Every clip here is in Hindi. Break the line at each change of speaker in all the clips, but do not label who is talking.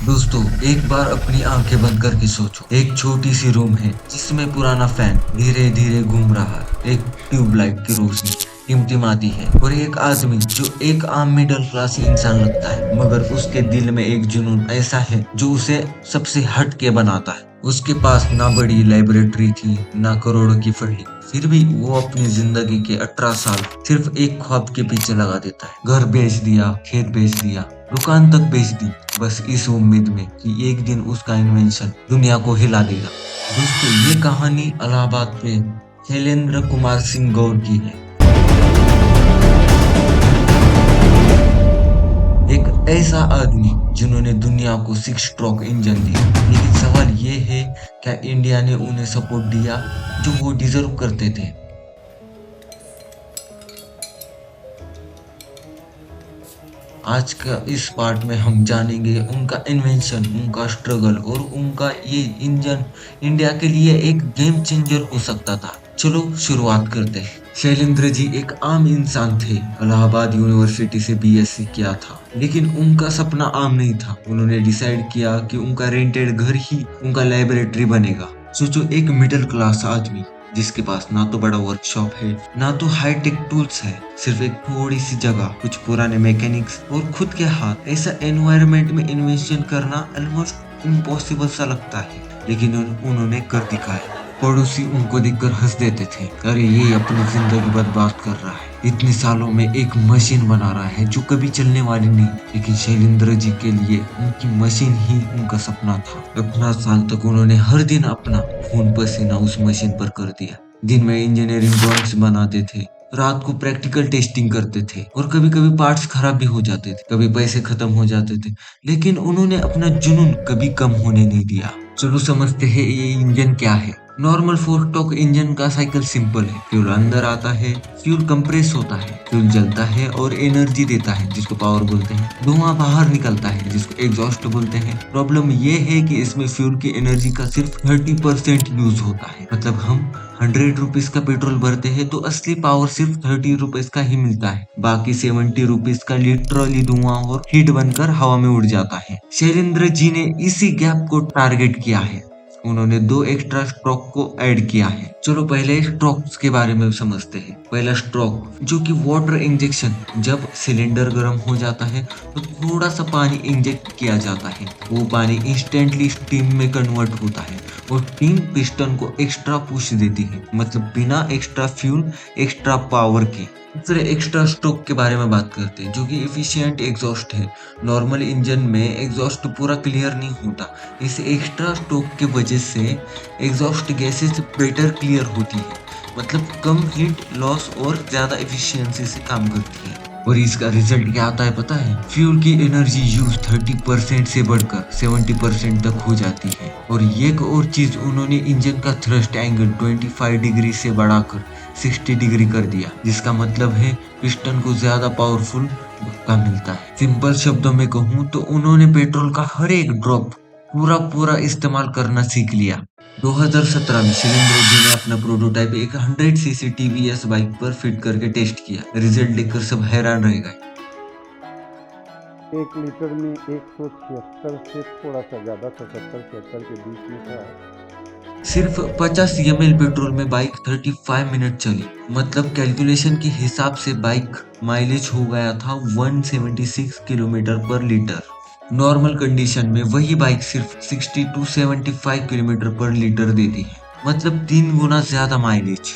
दोस्तों, एक बार अपनी आंखें बंद करके सोचो। एक छोटी सी रूम है जिसमें पुराना फैन धीरे धीरे घूम रहा है। एक ट्यूबलाइट की रोशनी टिमटिमाती है और एक आदमी जो एक आम मिडिल क्लास इंसान लगता है, मगर उसके दिल में एक जुनून ऐसा है जो उसे सबसे हट के बनाता है। उसके पास ना बड़ी लाइब्रेरी थी, ना करोड़ों की फंडिंग, फिर भी वो अपनी जिंदगी के 18 साल सिर्फ एक ख्वाब के पीछे लगा देता है। घर बेच दिया, खेत बेच दिया, दुकान तक बेच दी, बस इस उम्मीद में कि एक दिन उसका इन्वेंशन दुनिया को हिला देगा। दोस्तों, ये कहानी इलाहाबाद के शैलेंद्र कुमार सिंह गौर की है। एक ऐसा आदमी जिन्होंने दुनिया को 6 स्ट्रोक इंजन दिया। लेकिन सवाल ये है, क्या इंडिया ने उन्हें सपोर्ट दिया जो वो डिजर्व करते थे? आज का इस पार्ट में हम जानेंगे उनका इन्वेंशन, उनका स्ट्रगल और उनका ये इंजन इंडिया के लिए एक गेम चेंजर हो सकता था। चलो शुरुआत करते हैं। शैलेंद्र जी एक आम इंसान थे। इलाहाबाद यूनिवर्सिटी से बीएससी किया था, लेकिन उनका सपना आम नहीं था। उन्होंने डिसाइड किया कि उनका रेंटेड घर ही उनका लाइब्रेरी बनेगा। सोचो, एक मिडिल क्लास आदमी जिसके पास ना तो बड़ा वर्कशॉप है, ना तो हाई टेक टूल्स है, सिर्फ एक थोड़ी सी जगह, कुछ पुराने मैकेनिक्स और खुद के हाथ। ऐसा एनवायरनमेंट में इन्वेंशन करना ऑलमोस्ट इम्पॉसिबल सा लगता है, लेकिन उन्होंने कर दिखाया। पड़ोसी उनको देखकर हंस देते थे, अरे ये अपनी जिंदगी बर्बाद कर रहा है, इतने सालों में एक मशीन बना रहा है जो कभी चलने वाली नहीं। लेकिन शैलेंद्र जी के लिए उनकी मशीन ही उनका सपना था। 18 साल तक उन्होंने हर दिन अपना खून पसीना उस मशीन पर कर दिया। दिन में इंजीनियरिंग ड्राइंग्स बनाते थे, रात को प्रैक्टिकल टेस्टिंग करते थे, और कभी कभी पार्ट्स खराब भी हो जाते थे, कभी पैसे खत्म हो जाते थे, लेकिन उन्होंने अपना जुनून कभी कम होने नहीं दिया। चलो समझते हैं ये इंजन क्या है। नॉर्मल 4 स्ट्रोक इंजन का साइकिल सिंपल है। फ्यूल अंदर आता है, फ्यूल कंप्रेस होता है, फ्यूल जलता है और एनर्जी देता है जिसको पावर बोलते हैं। धुआं बाहर निकलता है जिसको एग्जॉस्ट बोलते हैं। प्रॉब्लम ये है कि इसमें फ्यूल की एनर्जी का सिर्फ 30% यूज होता है। मतलब हम 100 रुपीज का पेट्रोल भरते हैं तो असली पावर सिर्फ 30 रुपीज का ही मिलता है। बाकी 70 रुपीज का लिटरली धुआं और हीट बनकर हवा में उड़ जाता है। शैलेंद्र जी ने इसी गैप को टारगेट किया है। उन्होंने 2 एक्स्ट्रा स्ट्रोक को ऐड किया है। चलो पहले स्ट्रोक्स के बारे में समझते हैं। पहला स्ट्रोक जो कि वाटर इंजेक्शन। जब सिलेंडर गर्म हो जाता है तो थोड़ा सा पानी इंजेक्ट किया जाता है। वो पानी इंस्टेंटली स्टीम में कन्वर्ट होता है और स्टीम पिस्टन को एक्स्ट्रा पुश देती है, मतलब बिना एक्स्ट्रा फ्यूल, एक्स्ट्रा पावर के। दूसरे एक्स्ट्रा स्ट्रोक के बारे में बात करते हैं, जो कि एफिशिएंट एग्जॉस्ट है। नॉर्मल इंजन में एग्जॉस्ट पूरा क्लियर नहीं होता। इस एक्स्ट्रा स्ट्रोक की वजह से एग्जॉस्ट गैसेस बेटर क्लियर होती है, मतलब कम हीट लॉस और ज्यादा एफिशिएंसी से काम करती है। और इसका रिजल्ट क्या आता है पता है? फ्यूल की एनर्जी यूज 30% से बढ़कर 70% तक हो जाती है। और एक और चीज, उन्होंने इंजन का थ्रस्ट एंगल 25 डिग्री से बढ़ाकर 60 डिग्री कर दिया, जिसका मतलब है पिस्टन को ज्यादा पावरफुल धक्का मिलता है। सिंपल शब्दों में कहूँ तो उन्होंने पेट्रोल का हर एक ड्रॉप पूरा पूरा इस्तेमाल करना सीख लिया। 2017 में शैलेंद्र जी ने अपना प्रोटोटाइप एक 100 सीसी टीवीएस बाइक पर फिट करके टेस्ट किया। रिजल्ट देखकर सब हैरान रह गए।
1 लीटर में 176 से थोड़ा सा ज़्यादा, 77-76 के बीच में था।
सिर्फ 50 ml पेट्रोल में बाइक 35 मिनट चली। मतलब कैलकुलेशन के हिसाब से बाइक माइलेज हो गया था 176 किलोमीटर पर लीटर। नॉर्मल कंडीशन में वही बाइक सिर्फ 60 टू 75 किलोमीटर पर लीटर देती है, मतलब 3 गुना ज्यादा माइलेज।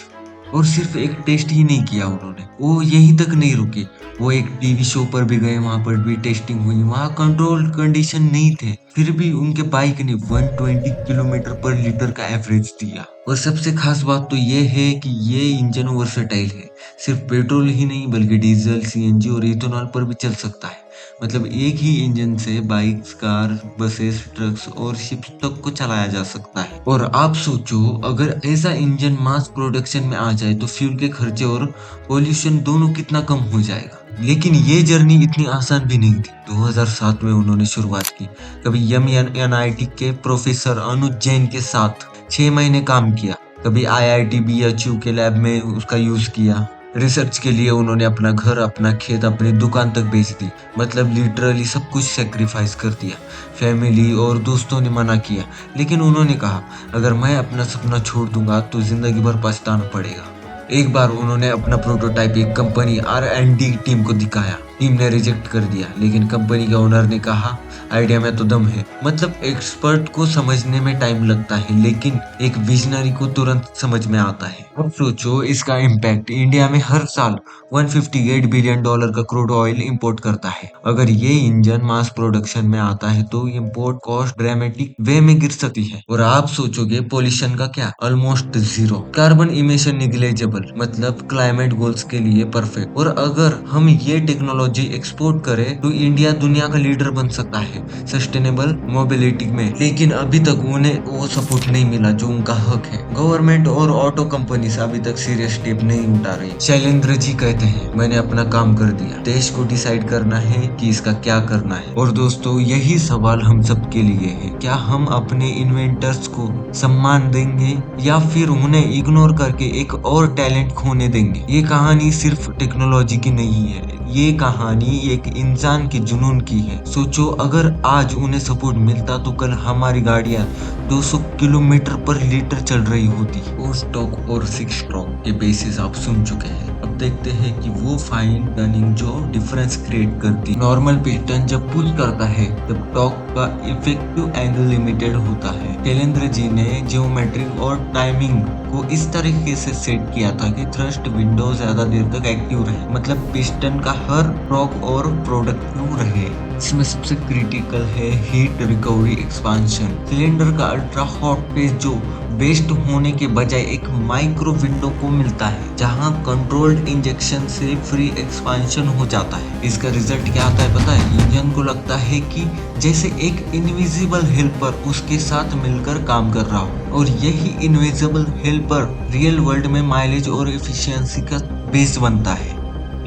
और सिर्फ एक टेस्ट ही नहीं किया उन्होंने, वो यहीं तक नहीं रुके। वो एक टीवी शो पर भी गए, वहां पर भी टेस्टिंग हुई। वहां कंट्रोल कंडीशन नहीं थे, फिर भी उनके बाइक ने 120 किलोमीटर पर लीटर का एवरेज दिया। और सबसे खास बात तो ये है कि ये इंजन वर्सेटाइल है। सिर्फ पेट्रोल ही नहीं बल्कि डीजल, सीएनजी और इथेनॉल पर भी चल सकता है। मतलब एक ही इंजन से बाइक्स, कार, बसेस, ट्रक्स और शिप्स तक को चलाया जा सकता है। और आप सोचो, अगर ऐसा इंजन मास प्रोडक्शन में आ जाए तो फ्यूल के खर्चे और पोल्यूशन दोनों कितना कम हो जाएगा। लेकिन ये जर्नी इतनी आसान भी नहीं थी। 2007 में उन्होंने शुरुआत की। कभी एनआईटी के प्रोफेसर अनुज जैन के साथ 6 महीने काम किया, कभी आईआईटी बीएचयू के लैब में उसका यूज किया, रिसर्च के लिए उन्होंने अपना घर, अपना खेत, अपनी दुकान तक बेच दी। मतलब लिटरली सब कुछ सेक्रीफाइस कर दिया। फैमिली और दोस्तों ने मना किया, लेकिन उन्होंने कहा अगर मैं अपना सपना छोड़ दूंगा तो जिंदगी भर पछताना पड़ेगा। एक बार उन्होंने अपना प्रोटोटाइप एक कंपनी R&D टीम को दिखाया। टीम ने रिजेक्ट कर दिया, लेकिन कंपनी के ओनर ने कहा आइडिया में तो दम है। मतलब एक्सपर्ट को समझने में टाइम लगता है, लेकिन एक विजनरी को तुरंत समझ में आता है। अब सोचो इसका इम्पैक्ट। इंडिया में हर साल 158 बिलियन डॉलर का क्रूड ऑयल इंपोर्ट करता है। अगर ये इंजन मास प्रोडक्शन में आता है तो इंपोर्ट कॉस्ट ड्रामेटिक वे में गिर सकती है। और आप सोचोगे पोल्यूशन का क्या, ऑलमोस्ट जीरो। कार्बन इमिशन निग्लेजेबल, मतलब क्लाइमेट गोल्स के लिए परफेक्ट। और अगर हम ये टेक्नोलॉजी एक्सपोर्ट करें तो इंडिया दुनिया का लीडर बन सकता है सस्टेनेबल मोबिलिटी में। लेकिन अभी तक उन्हें वो सपोर्ट नहीं मिला जो उनका हक है। गवर्नमेंट और ऑटो कंपनीज अभी तक सीरियस स्टेप नहीं उठा रही। शैलेंद्र जी कहते हैं मैंने अपना काम कर दिया, देश को डिसाइड करना है कि इसका क्या करना है। और दोस्तों यही सवाल हम सबके लिए है, क्या हम अपने इन्वेंटर्स को सम्मान देंगे या फिर उन्हें इग्नोर करके एक और टैलेंट खोने देंगे। ये कहानी सिर्फ टेक्नोलॉजी की नहीं है, ये कहानी एक इंसान के जुनून की है। सोचो अगर आज उन्हें सपोर्ट मिलता तो कल हमारी गाड़ियां 200 किलोमीटर पर लीटर चल रही होती। 4 स्ट्रोक और 6 स्ट्रोक के बेसिस आप सुन चुके हैं। अब देखते हैं कि वो फाइन टर्निंग जो डिफरेंस क्रिएट करती। नॉर्मल पिस्टन जब पुश करता है तब टॉर्क का इफेक्टिव एंगल लिमिटेड होता है। शैलेंद्र जी ने जियोमेट्रिक और टाइमिंग को इस तरीके से सेट किया था कि थ्रस्ट विंडो ज्यादा देर तक एक्टिव रहे, मतलब पिस्टन का हर टॉर्क और प्रोडक्टिव रहे। इसमें सबसे क्रिटिकल है हीट रिकवरी एक्सपांशन। सिलेंडर का अल्ट्रा हॉट पेस जो वेस्ट होने के बजाय एक माइक्रो विंडो को मिलता है जहां कंट्रोल्ड इंजेक्शन से फ्री एक्सपांशन हो जाता है। इसका रिजल्ट क्या आता है पता है? इंजन को लगता है कि जैसे एक इनविजिबल हेल्पर उसके साथ मिलकर काम कर रहा हो। और यही इनविजिबल हेल्पर रियल वर्ल्ड में माइलेज और एफिशिएंसी का बेस बनता है।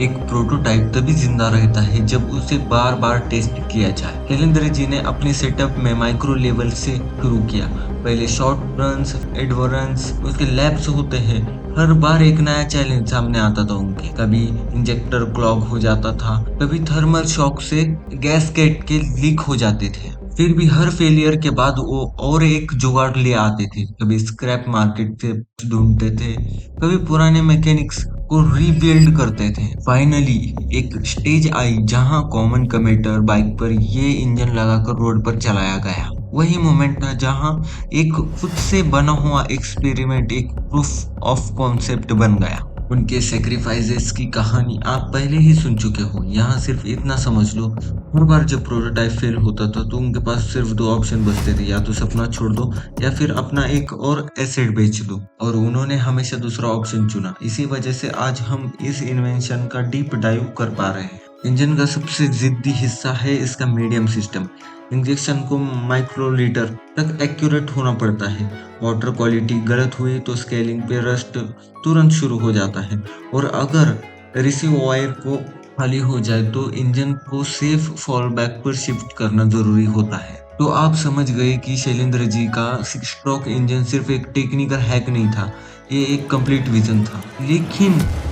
एक प्रोटोटाइप तभी जिंदा रहता है जब उसे बार बार टेस्ट किया जाए। शैलेंद्र जी ने अपने सेटअप में माइक्रो लेवल से शुरू किया। पहले शॉर्ट रन्स, एडवांस, उसके लैब्स होते हैं। हर बार एक नया चैलेंज सामने आता था उनके। कभी इंजेक्टर क्लॉग हो जाता था, कभी थर्मल शॉक से गैसकेट के लीक हो जाते थे। फिर भी हर फेलियर के बाद वो और एक जुगाड़ ले आते थे। कभी स्क्रैप मार्केट से ढूंढते थे, कभी पुराने मैकेनिक्स को रीबिल्ड करते थे। फाइनली एक स्टेज आई जहां कॉमन कम्यूटर बाइक पर ये इंजन लगाकर रोड पर चलाया गया। वही मोमेंट था जहां एक खुद से बना हुआ एक्सपेरिमेंट एक प्रूफ ऑफ कॉन्सेप्ट बन गया। उनके सेक्रीफाइसेस की कहानी आप पहले ही सुन चुके हो। यहाँ सिर्फ इतना समझ लो, हर बार जब प्रोटोटाइप फेल होता था तो उनके पास सिर्फ 2 ऑप्शन बचते थे, या तो सपना छोड़ दो या फिर अपना एक और एसेट बेच दो। और उन्होंने हमेशा दूसरा ऑप्शन चुना। इसी वजह से आज हम इस इन्वेंशन का डीप डाइव कर पा रहे हैं। इंजन का सबसे जिद्दी हिस्सा है इसका मीडियम सिस्टम। इंजेक्शन को माइक्रोलीटर तक एक्यूरेट होना पड़ता है। वाटर क्वालिटी गलत हुई तो स्केलिंग पे रस्ट तुरंत शुरू हो जाता है। और अगर रिसीवायर को खाली हो जाए तो इंजन को सेफ फॉल बैक पर शिफ्ट करना जरूरी होता है। तो आप समझ गए कि शैलेंद्र जी का 6 स्ट्रोक इंजन सिर्फ एक टेक्निकल हैक नहीं था, ये एक कंप्लीट विजन था।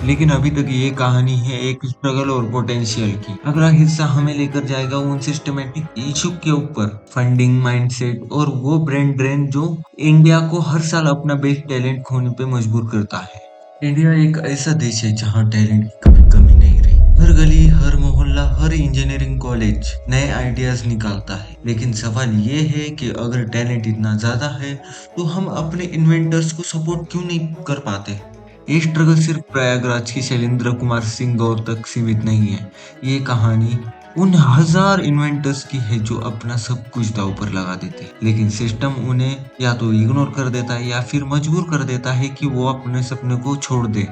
लेकिन अभी तक ये कहानी है एक स्ट्रगल और पोटेंशियल की। अगला हिस्सा हमें लेकर जाएगा उन सिस्टमेटिक इशू के ऊपर, फंडिंग, माइंडसेट और वो ब्रेन ड्रेन जो इंडिया को हर साल अपना बेस्ट टैलेंट खोने पे मजबूर करता है। इंडिया एक ऐसा देश है जहाँ टैलेंट की कभी कमी नहीं रही। हर गली, हर मोहल्ला, हर इंजीनियरिंग कॉलेज नए आइडियाज निकालता है। लेकिन सवाल ये है कि अगर टैलेंट इतना ज्यादा है तो हम अपने इन्वेंटर्स को सपोर्ट क्यों नहीं कर पाते? ये स्ट्रगल सिर्फ प्रयागराज की शैलेंद्र कुमार सिंह गौर तक सीमित नहीं है। ये कहानी उन हजार इन्वेंटर्स की है जो अपना सब कुछ दांव पर लगा देते हैं, लेकिन सिस्टम उन्हें या तो इग्नोर कर देता है या फिर मजबूर कर देता है कि वो अपने सपने को छोड़ दे।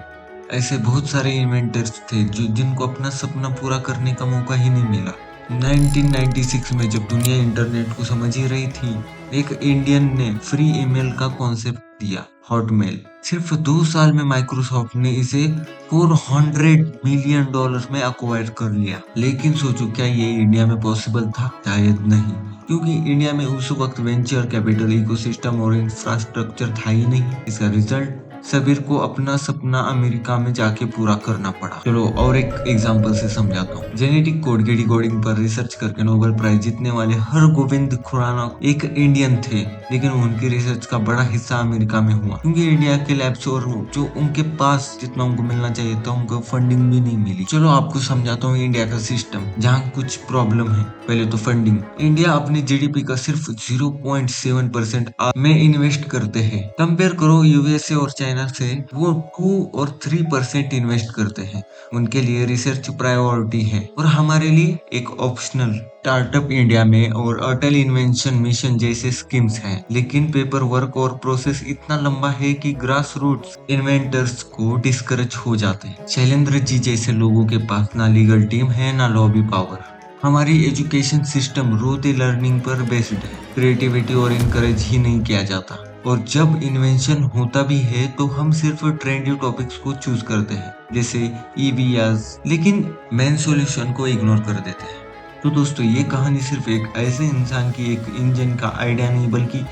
ऐसे बहुत सारे इन्वेंटर्स थे जिनको अपना सपना पूरा करने का मौका ही नहीं मिला। 1996 में जब दुनिया इंटरनेट को समझ ही रही थी, एक इंडियन ने फ्री ईमेल का कॉन्सेप्ट दिया, हॉटमेल। सिर्फ 2 साल में माइक्रोसॉफ्ट ने इसे $400 मिलियन में अक्वायर कर लिया। लेकिन सोचो क्या ये इंडिया में पॉसिबल था? शायद नहीं, क्योंकि इंडिया में उस वक्त वेंचर कैपिटल इकोसिस्टम और इंफ्रास्ट्रक्चर था ही नहीं। इसका रिजल्ट सबीर को अपना सपना अमेरिका में जाके पूरा करना पड़ा। चलो और एक एग्जांपल से समझाता हूँ। जेनेटिक कोड के डिकोडिंग पर रिसर्च करके नोबेल प्राइज जीतने वाले हरगोविंद खुराना एक इंडियन थे, लेकिन उनकी रिसर्च का बड़ा हिस्सा अमेरिका में हुआ क्योंकि इंडिया के लैब्स और जो उनके पास जितना उनको मिलना चाहिए था उनको फंडिंग भी नहीं मिली। चलो आपको समझाता हूँ इंडिया का सिस्टम, जहाँ कुछ प्रॉब्लम है। पहले तो फंडिंग। इंडिया अपनी जीडीपी का सिर्फ 0.7% में इन्वेस्ट करते हैं। कंपेयर करो यूएसए और चाइना से, वो 2 और 3% इन्वेस्ट करते हैं। उनके लिए रिसर्च प्रायोरिटी है और हमारे लिए एक ऑप्शनल। स्टार्टअप इंडिया में और अटल इन्वेंशन मिशन जैसे स्कीम्स हैं, लेकिन पेपर वर्क और प्रोसेस इतना लंबा है कि ग्रास रूट्स इन्वेंटर्स को डिस्करेज हो जाते हैं। शैलेंद्र जी जैसे लोगों के पास ना लीगल टीम है ना लॉबी पावर। हमारी एजुकेशन सिस्टम रोते लर्निंग पर बेस्ड है, क्रिएटिविटी और इनकरेज ही नहीं किया जाता। और जब इन्वेंशन होता भी है तो हम सिर्फ ट्रेंडी टॉपिक्स को चूज करते हैं, जैसे ईवीआस, लेकिन मेन सॉल्यूशन को इग्नोर कर देते हैं। तो दोस्तों ये कहानी सिर्फ एक ऐसे इंसान की एक इंजन का आइडिया नहीं, बल्कि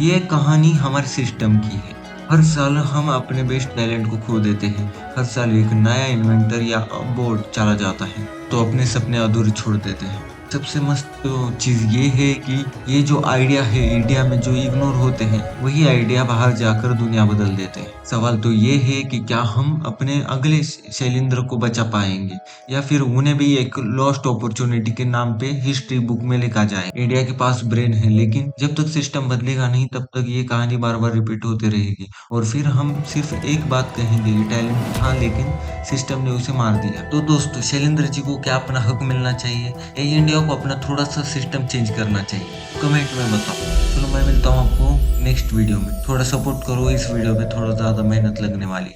ये कहानी हमारे सिस्टम की है। हर साल हम अपने बेस्ट टैलेंट को खो देते हैं। हर साल एक नया इन्वेंटर या बोर्ड चला जाता है तो अपने सपने अधूरे छोड़ देते हैं। सबसे मस्त तो चीज ये है कि ये जो आइडिया है इंडिया में जो इग्नोर होते हैं, वही आइडिया बाहर जाकर दुनिया बदल देते हैं। सवाल तो ये है कि क्या हम अपने अगले शैलेंद्र को बचा पाएंगे या फिर उन्हें भी एक लॉस्ट अपॉर्चुनिटी के नाम पे हिस्ट्री बुक में लिखा जाए। इंडिया के पास ब्रेन है, लेकिन जब तक सिस्टम बदलेगा नहीं तब तक ये कहानी बार बार रिपीट होती रहेगी और फिर हम सिर्फ एक बात कहेंगे, टैलेंट था लेकिन सिस्टम ने उसे मार दिया। तो दोस्तों शैलेंद्र जी को क्या अपना हक मिलना चाहिए या इंडिया को अपना थोड़ा सा सिस्टम चेंज करना चाहिए? कमेंट में बताओ। चलो मैं मिलता हूँ आपको नेक्स्ट वीडियो में। थोड़ा सपोर्ट करो, इस वीडियो पे थोड़ा ज्यादा मेहनत लगने वाली है।